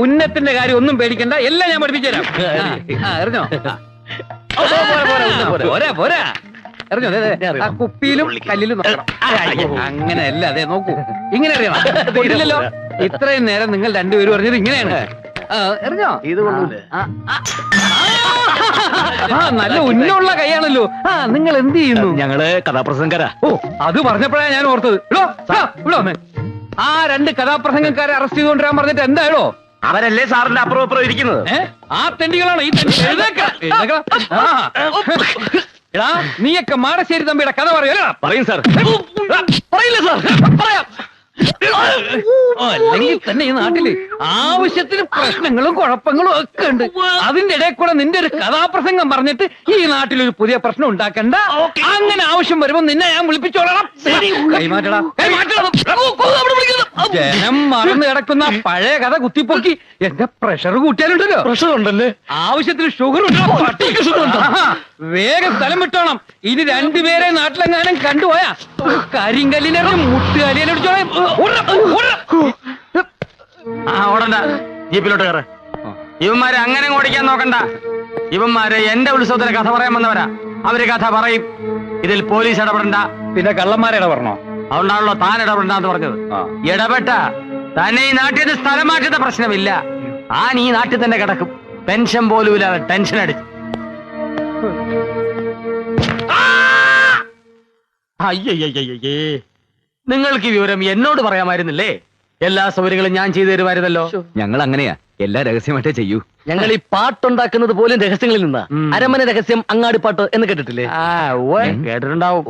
ഉന്നത്തിന്റെ കാര്യം ഒന്നും പേടിക്കണ്ട, എല്ലാം ഞാൻ പഠിപ്പിച്ചു തരാം. അറിഞ്ഞോ? പോരാ പോരാ, അറിഞ്ഞോ? ആ കുപ്പിയിലും കല്ലിലും നോക്കണം. അങ്ങനെയല്ല, അതെ നോക്കൂ, ഇങ്ങനെ അറിയണം. ഇല്ലല്ലോ, ഇത്രയും നേരം നിങ്ങൾ രണ്ടുപേരും പറഞ്ഞത് ഇങ്ങനെയാണ്. അറിഞ്ഞോ? ഇത് നല്ല ഉന്നുള്ള കൈയാണല്ലോ. നിങ്ങൾ എന്ത് ചെയ്യുന്നു? ഞങ്ങള് കഥാപ്രസംഗരാ. ഓ, അത് പറഞ്ഞപ്പോഴാണ് ഞാൻ ഓർത്തത്. ആ 2 കഥാപ്രസംഗക്കാരെ അറസ്റ്റ് ചെയ്തുകൊണ്ടിരാൻ പറഞ്ഞിട്ട് എന്തായാലോ? അവരല്ലേ സാറിന്റെ അപ്പുറം ഇരിക്കുന്നത്? ആ തെണ്ടികളാണ് ഈ നീയൊക്കെ മാടശ്ശേരി തമ്പിയുടെ കഥ പറയല്ലോ. പറയും സാർ. പറയില്ല സാർ, പറയാം. അല്ലെങ്കിൽ തന്നെ ഈ നാട്ടില് ആവശ്യത്തിന് പ്രശ്നങ്ങളും കുഴപ്പങ്ങളും ഒക്കെ ഉണ്ട്. അതിന്റെ ഇടയിൽ കൂടെ നിന്റെ ഒരു കഥാപ്രസംഗം പറഞ്ഞിട്ട് ഈ നാട്ടിലൊരു പുതിയ പ്രശ്നം ഉണ്ടാക്കണ്ട. അങ്ങനെ ആവശ്യം വരുമ്പോ നിന്നെ ഞാൻ വിളിപ്പിച്ചോളാം. കൈമാറ്റടാ, ജനം മറന്നു കിടക്കുന്ന പഴയ കഥ കുത്തിപ്പൊക്കി എന്റെ പ്രഷർ കൂട്ടിയാലുണ്ടല്ലോ. പ്രഷർ ഉണ്ടല്ലേ? ആവശ്യത്തിന് ഷുഗർ ഉണ്ടോ? വേഗം സ്ഥലം വിട്ടോണം. ഇനി 2 പേരെ നാട്ടിലെങ്ങാനും കണ്ടുപോയാ കരിങ്കല്ലിനെ മുട്ടുകാലിയടിച്ചോളാം. ഓടണ്ട, ജീപ്പിലോട്ട് കയറ്. ഇവന്മാരെ അങ്ങനെ ഓടിക്കാൻ നോക്കണ്ട. ഇവന്മാരെ എന്റെ ഉത്സവത്തിന് കഥ പറയാൻ വന്നവരാ. അവര് കഥ പറയും. ഇതിൽ പോലീസ് ഇടപെടണ്ട. പിന്നെ കള്ളന്മാരെ ഇടപെടണോ? അതുകൊണ്ടാണല്ലോ താൻ ഇടപെടണ്ടെന്ന് പറഞ്ഞത്. ഇടപെട്ട തന്നെ ഈ നാട്ടിൽ നിന്ന് സ്ഥലം മാറ്റുന്ന പ്രശ്നമില്ല. ഈ നാട്ടിൽ തന്നെ കിടക്കും. പെൻഷൻ പോലും ഇല്ലാതെ ടെൻഷൻ അടിച്ച്. അയ്യയ്യേ, നിങ്ങൾക്ക് വിവരം എന്നോട് പറയാമായിരുന്നില്ലേ? എല്ലാ സൗകര്യങ്ങളും ഞാൻ ചെയ്തു തരുമായിരുന്നല്ലോ. ഞങ്ങൾ അങ്ങനെയാ, എല്ലാ രഹസ്യമായിട്ടേ ചെയ്യൂ. ഞങ്ങൾ ഈ പാട്ടുണ്ടാക്കുന്നത് പോലും രഹസ്യങ്ങളിൽ നിന്നാ. അരമന രഹസ്യം, അങ്ങാടിപ്പാട്ട് എന്ന് കേട്ടിട്ടില്ലേ? കേട്ടിട്ടുണ്ടാവും.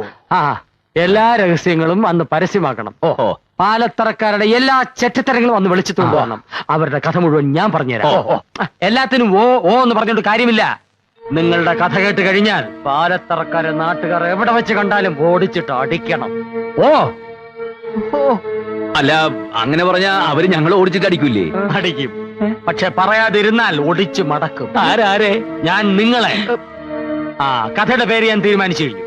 എല്ലാ രഹസ്യങ്ങളും അന്ന് പരസ്യമാക്കണം. ഓഹോ, പാലത്തറക്കാരുടെ എല്ലാ ചെറ്റത്തരങ്ങളും അന്ന് വിളിച്ചിട്ട് കൊണ്ടുപോകണം. അവരുടെ കഥ മുഴുവൻ ഞാൻ പറഞ്ഞുതരാം. എല്ലാത്തിനും ഓ ഓ എന്ന് പറഞ്ഞോണ്ട് കാര്യമില്ല. നിങ്ങളുടെ കഥ കേട്ട് കഴിഞ്ഞാൽ പാലത്തറക്കാരെ നാട്ടുകാർ എവിടെ വെച്ച് കണ്ടാലും ഓടിച്ചിട്ട് അടിക്കണം. ഓ അല്ല, അങ്ങനെ പറഞ്ഞാ അവര് ഞങ്ങൾ ഓടിച്ചിട്ട് അടിക്കൂലേ? അടിക്കും. പക്ഷെ പറയാതിരുന്നാൽ ഒടിച്ചു മടക്കും. ആരാരെ? ഞാൻ നിങ്ങളെ. കഥയുടെ പേര് ഞാൻ തീരുമാനിച്ചു കഴിഞ്ഞു.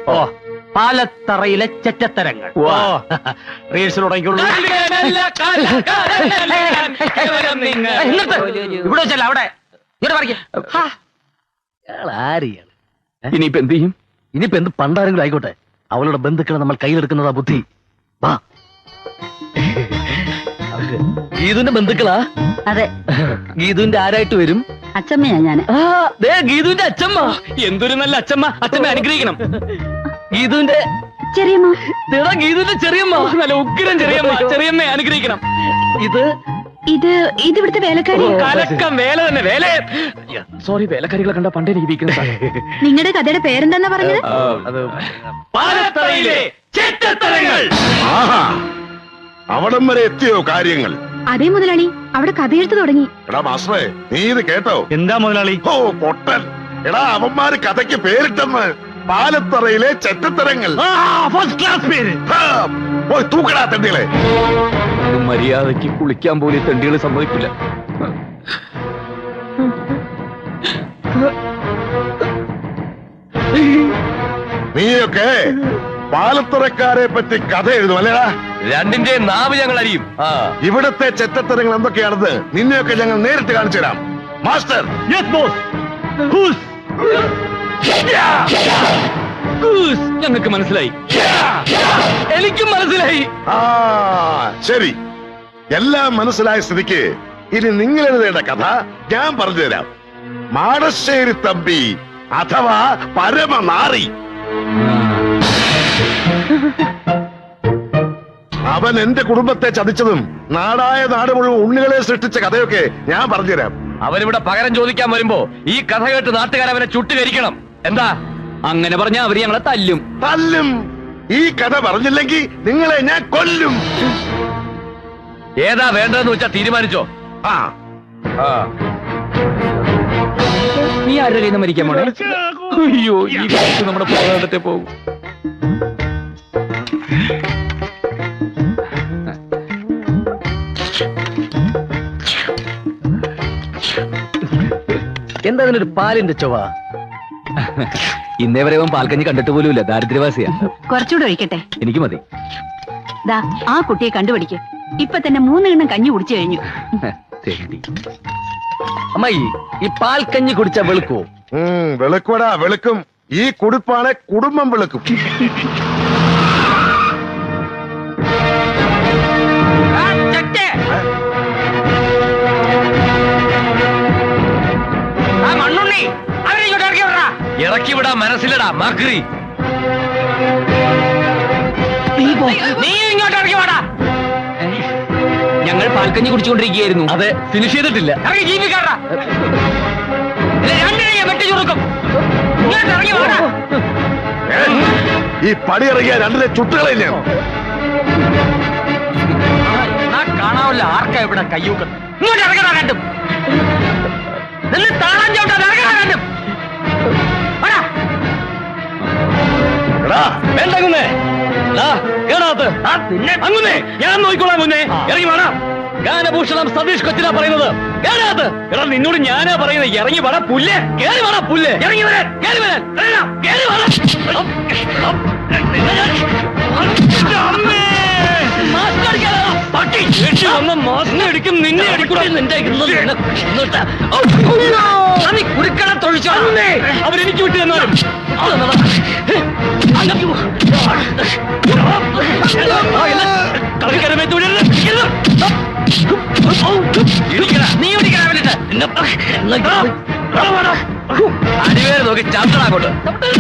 പാലത്തറയിലെ ചെറ്റത്തരങ്ങൾ. റീൽസിൽ തുടങ്ങിയുള്ളൂ. ഇവിടെ വെച്ചല്ല, അവിടെ. ഇനിയിപ്പോ എന്ത് ചെയ്യും? ഇനിയിപ്പോ എന്ത് പണ്ടാരെങ്കിലും ആയിക്കോട്ടെ, അവളുടെ ബന്ധുക്കളെ നമ്മൾ കയ്യിലെടുക്കുന്നതാ ബുദ്ധി. വാ. ഗീതുവിന്റെ ബന്ധുക്കളാ? അതെ. ഗീതുവിന്റെ ആരായിട്ട് വരും? അച്ചമ്മയാ ഞാൻ. ഗീതുവിന്റെ അച്ചമ്മ. എന്തൊരു നല്ല അച്ചമ്മ. അച്ചമ്മ അനുഗ്രഹിക്കണം. ഗീതുവിന്റെ ചെറിയമ്മ. ഗീതുവിന്റെ ചെറിയമ്മ. നല്ല ഉഗ്രം ചെറിയമ്മ. ചെറിയമ്മ അനുഗ്രഹിക്കണം. ഇത് ഇവിടുത്തെ വേലക്കാരി. കലക്കം വേല തന്നെ. വേല. സോറി, വേലക്കാരികളെ കണ്ട പണ്ടേ ജീവിക്കുന്നത്. നിങ്ങളുടെ കഥയുടെ പേരെന്താ പറഞ്ഞത്? പാലത്തറയിലെ ചെറ്റത്തരങ്ങൾ. അവിടം വരെ എത്തിയോ കാര്യങ്ങൾ? അതേ മുതലാളി, അവിടെ കഥയെഴുത്ത് തുടങ്ങി. എടാ മാസ്റ്ററെ, നീ ഇത് കേട്ടോ? എന്താ മുതലാളി? ഓ പൊട്ടൻ. എടാ, അവന്മാര് കഥയ്ക്ക് പേരിട്ടെന്ന്. പാലത്തറയിലെ ചെറ്റത്തരങ്ങൾ. ഫസ്റ്റ് ക്ലാസ് പേര്. പോയി തൂക്കടാ തെണ്ടികളെ. മര്യാദക്ക് കുളിക്കാൻ പോലും തെണ്ടികൾ സമ്മതിക്കില്ല. നീയൊക്കെ പാലത്തറക്കാരെ പറ്റി കഥ എഴുതും അല്ലേടാ? രണ്ടിന്റെ നാവ് ഞങ്ങൾ അറിയും. ഇവിടത്തെ ചെറ്റത്തരങ്ങൾ എന്തൊക്കെയാണെന്ന് നിന്നെയൊക്കെ ഞങ്ങൾ നേരിട്ട് കാണിച്ചു തരാം. മാസ്റ്റർ. ഞങ്ങൾക്ക് മനസ്സിലായി. എനിക്കും മനസ്സിലായി. ശരി, എല്ലാം മനസ്സിലായ സ്ഥിതിക്ക് ഇനി നിങ്ങൾ എഴുതേണ്ട കഥ ഞാൻ പറഞ്ഞു തരാം. മാടശ്ശേരി തമ്പി അഥവാ പരമനാറി. അവൻ എന്റെ കുടുംബത്തെ ചതിച്ചതും നാടായ നാട് മുഴുവൻ ഉണ്ണികളെ സൃഷ്ടിച്ച കഥയൊക്കെ ഞാൻ പറഞ്ഞുതരാം. അവനിവിടെ പകരം ചോദിക്കാൻ വരുമ്പോ ഈ കഥ കേട്ട് നാട്ടുകാരവനെ ചുട്ടുകരിക്കണം. എന്താ? അങ്ങനെ പറഞ്ഞാ അവര് ഞങ്ങളെ തല്ലും. ഈ കഥ പറഞ്ഞില്ലെങ്കിൽ നിങ്ങളെ ഞാൻ കൊല്ലും. ഏതാ വേണ്ടതെന്ന് വെച്ചാ തീരുമാനിച്ചോ? നീ ആരുടെ കയ്യിൽ നിന്ന് മരിക്കാൻ പോണേ? അയ്യോ, ഈ കാലത്ത് നമ്മുടെ പോരാട്ടത്തെ പോകും. എന്താ അതിനൊരു പാലിന്റെ ചൊവ്വ? ഇന്നേ വരെ അവൻ പാൽക്കഞ്ഞി കണ്ടിട്ട് പോലുമില്ല. ദാരിദ്ര്യവാസിയാ. കുറച്ചുകൂടെ ഒഴിക്കട്ടെ? എനിക്ക് മതി. ദാ, ആ കുട്ടിയെ കണ്ടുപിടിക്ക്. ഇപ്പൊ തന്നെ 3 എണ്ണം കഞ്ഞി കുടിച്ചു കഴിഞ്ഞു. അമ്മായി ഈ പാൽ കഞ്ഞി കുടിച്ച വെളുക്കോ? വെളുക്കുവടാ, വെളുക്കും. ഈ കുടിപ്പാണ് കുടുംബം വെളുക്കും. മണ്ണുണ്ണി അവരെ ഇങ്ങോട്ട് ഇറക്കി വിടാ. ഇറക്കി വിടാ മനസ്സിലടാ മാക്രി. നീ ഇങ്ങോട്ട് ഇറക്കി വിടാ. ഞങ്ങൾ പാൽക്കഞ്ഞി കുടിച്ചുകൊണ്ടിരിക്കുകയായിരുന്നു. അതെ, ഫിനിഷ് ചെയ്തിട്ടില്ല. ഇറങ്ങി ജീവിക്കാറാ. വെട്ടി ചുരുക്കും. ഇങ്ങോട്ട് ഇറങ്ങി വാടാ. ഈ പടി ഇറങ്ങിയ രണ്ടിലെ ചുട്ടുകളില്ലേ? കാണാവല്ല ആർക്കാ ഇവിടെ കയ്യൂക്കുന്നത്. ഇങ്ങോട്ട് ഇറങ്ങണ രണ്ടും. താളം ചവിട്ടാൻ ഇറങ്ങണ രണ്ടും. വേണ്ടേ അങ്ങനെ ഞാൻ നോക്കിക്കോളാം. മുന്നേ ഇറങ്ങി വേണം. ഗാനഭൂഷണം സതീഷ് കൊച്ചിനാ പറയുന്നത്. എടാ നിന്നോട് ഞാനാ പറയുന്നത്. ഇറങ്ങി വേണം പുല്ല്. കേറി വേണം പുല്ല്. ഇറങ്ങി വരാൻ കേറി വരാൻ കേറി വേണം. അടിക്കും നിന്നെ അടിക്കൂടാ. കുരുക്കട തൊഴിച്ചോ അവരെനിക്ക് വിട്ടു തന്നാലും കളിക്കരമേ തുടരുന്നു. നീ അടിവേര് നോക്കി ചവിട്ടണ അങ്ങോട്ട്.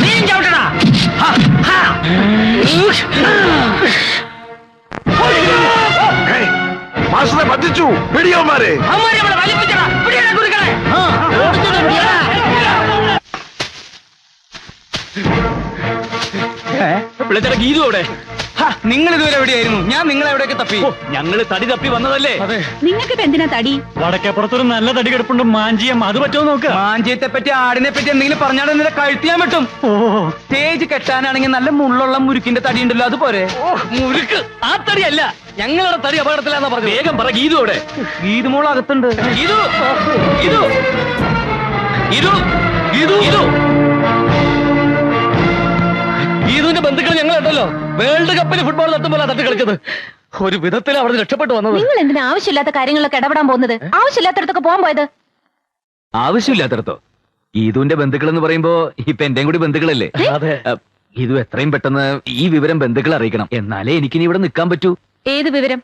നീയും ചവിട്ടണ. മാസ്റ്ററെ പറ്റിച്ചു. പിടിയോമാരെ നമ്മളെ വലിപ്പിച്ചടാ. പിടിയടാ കുരുക്കണേ. വിളിച്ചട ഗീതു അവിടെ. നിങ്ങൾ ഇതുവരെ എവിടെയായിരുന്നു? ഞാൻ നിങ്ങളെ എവിടെയൊക്കെ തപ്പി. ഞങ്ങള് തടി തപ്പി വന്നതല്ലേ. നിങ്ങൾക്ക് ഇപ്പൊ എന്തിനാ തടി? വടക്കേപ്പുറത്തൊരു നല്ല തടി കിടപ്പുണ്ട്. മാഞ്ചിയം അത് പറ്റുമോ നോക്ക്. മാഞ്ചിയത്തെ പറ്റി ആടിനെ പറ്റി എന്തെങ്കിലും പറഞ്ഞാൽ നിന്നെ കഴുത്തിയാൻ പറ്റും. സ്റ്റേജ് കെട്ടാനാണെങ്കിൽ നല്ല മുള്ളുള്ള മുരുക്കിന്റെ തടി ഉണ്ടല്ലോ, അതുപോലെ. മുരുക്ക് ആ തടിയല്ല. ഞങ്ങളുടെ തടി അപകടത്തിലാന്നാ പറഞ്ഞു. വേഗം പറ ഗീതു അവിടെ. ഗീതുമോൾ അകത്തുണ്ട്. ഗീതു ഗീതു ഗീതു ഗീതു ഗീതു ഗീതുവിന്റെ ബന്ധുക്കൾ ഞങ്ങളുണ്ടല്ലോ. വേൾഡ് കപ്പിൽ ഫുട്ബോൾ തട്ടുമ്പോൾ തട്ടി കളിച്ചത്. ഒരു വിധത്തിൽ അവിടെ രക്ഷപ്പെട്ടു വന്നത്. നിങ്ങൾ എന്തിനാ ആവശ്യമില്ലാത്ത കാര്യങ്ങളിലൊക്കെ ഇടപെടാൻ പോകുന്നത്? ആവശ്യമില്ലാത്തടത്തൊക്കെ പോകാൻ പോയത്? ആവശ്യമില്ലാത്തടത്തോ? ഗീതുവിന്റെ ബന്ധുക്കൾ എന്ന് പറയുമ്പോ ഇപ്പൊ എന്റെയും കൂടി ബന്ധുക്കളല്ലേ? അതെ. ഗീതു എത്രയും പെട്ടെന്ന് ഈ വിവരം ബന്ധുക്കളെ അറിയിക്കണം. എന്നാലേ എനിക്കിനി ഇവിടെ നിൽക്കാൻ പറ്റൂ. ഏത് വിവരം?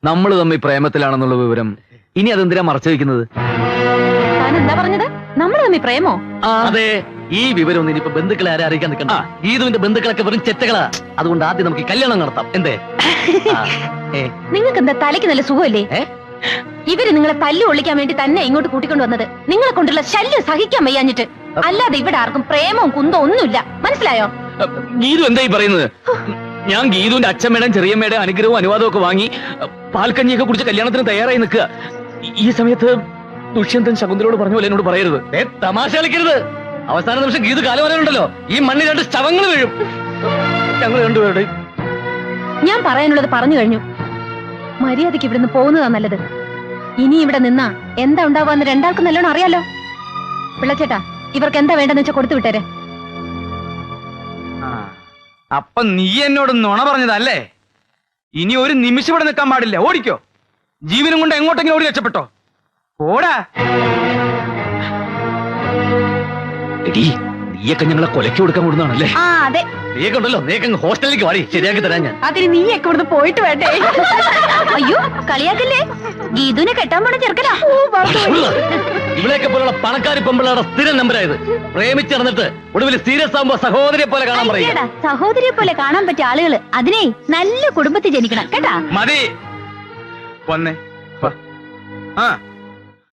നമ്മൾ തമ്മിൽ പ്രേമത്തിലാണെന്നുള്ള വിവരം. ഇനി അതെന്തിനാ മറച്ചു വെക്കുന്നത്? താൻ എന്താ പറഞ്ഞത്? നമ്മൾ തമ്മിൽ പ്രേമോ? അതെ. ഈ വിവരം ഒന്നും ഇനിയിപ്പോ ബന്ധുക്കളെ ആരെ അറിയിക്കാൻ നിൽക്കണ്ട. ഗീതുവിന്റെ ബന്ധുക്കളൊക്കെ വെറും ചെറ്റകളാ. അതുകൊണ്ട് ആദ്യം നമുക്ക് കല്യാണം നടത്താം. എന്തേ? നിങ്ങൾക്ക് എന്താ തലയ്ക്ക് നല്ല സുഖമല്ലേ? ഇവര് നിങ്ങളെ തല്ലു ഒളിക്കാൻ വേണ്ടി തന്നെ ഇങ്ങോട്ട് കൂട്ടിക്കൊണ്ടു വന്നത്. നിങ്ങളെ കൊണ്ടുള്ള ശല്യം സഹിക്കാൻ വയ്യാഞ്ഞിട്ട്. അല്ലാതെ ഇവിടെ ആർക്കും പ്രേമവും കുന്തവും ഒന്നുമില്ല. മനസ്സിലായോ? ഗീതു എന്തായി പറയുന്നത്? ഞാൻ ഗീതുവിന്റെ അച്ഛമ്മയുടെയും ചെറിയമ്മയുടെയും അനുഗ്രഹവും അനുവാദവും ഒക്കെ വാങ്ങി പാൽക്കഞ്ഞിയൊക്കെ കുടിച്ച് കല്യാണത്തിന് തയ്യാറായി നിൽക്കുക. ഈ സമയത്ത് ദുഷ്യന്തൻ ശകുന്തലോട് പറഞ്ഞ പോലെ എന്നോട് പറയരുത്. തമാശ കളിക്കരുത്. അവസാന നിമിഷം ഗീതു കാലം വരാനുണ്ടല്ലോ. ഈ മണ്ണിൽ 2 ശവങ്ങൾ വീഴും. ഞങ്ങൾ രണ്ടുപേരുടെ. ഞാൻ പറയാനുള്ളത് പറഞ്ഞു കഴിഞ്ഞു. മര്യാദയ്ക്ക് ഇവിടുന്ന് പോകുന്നതാ നല്ലത്. ഇനി ഇവിടെ നിന്നാ എന്താ ഉണ്ടാവാന്ന് രണ്ടാൾക്കും നല്ലോണം അറിയാലോ. പിള്ളച്ചേട്ടാ, ഇവർക്ക് എന്താ വേണ്ടെന്ന് വെച്ചാൽ കൊടുത്തു വിട്ടേരെ. അപ്പൊ നീ എന്നോട് നുണ പറഞ്ഞതല്ലേ? ഇനി ഒരു നിമിഷം ഇവിടെ നിൽക്കാൻ പാടില്ല. ഓടിക്കോ. ജീവനും കൊണ്ട് എങ്ങോട്ടെങ്കിലും ഓടി രക്ഷപ്പെട്ടോ. ഓടാ. എടീ, നീയൊക്കെ ഞങ്ങളെ കൊലയ്ക്ക് കൊടുക്കാൻ കൂടുന്നതാണല്ലേ? ആ അതെ. നീയൊക്കെ ഉണ്ടല്ലോ. നീയൊക്കെ ഹോസ്റ്റലിലേക്ക് വാടി, ശരിയാക്കി തരാൻ ഞാൻ. അതിന് നീയൊക്കെ ഇവിടുന്ന് പോയിട്ട് വേണ്ടേ? അയ്യോ, കളിയാക്കല്ലേ. ഗീതുവിനെ കെട്ടാൻ പോണ ചെറുക്കനാ. ഇവിടെയൊക്കെ പോലുള്ള പണക്കാരി പെമ്പിളയുടെ സ്ഥിരം നമ്പരായത്. പ്രേമിച്ചിറന്നിട്ട് ഒടുവിൽ സീരിയസ് ആകുമ്പോ സഹോദരിയെ പോലെ കാണാൻ പറയും. സഹോദരിയെ പോലെ കാണാൻ പറ്റിയ ആളുകള് അതിനെ നല്ല കുടുംബത്തിൽ ജനിക്കണം കേട്ടാ. മതി. വന്നേ. ആ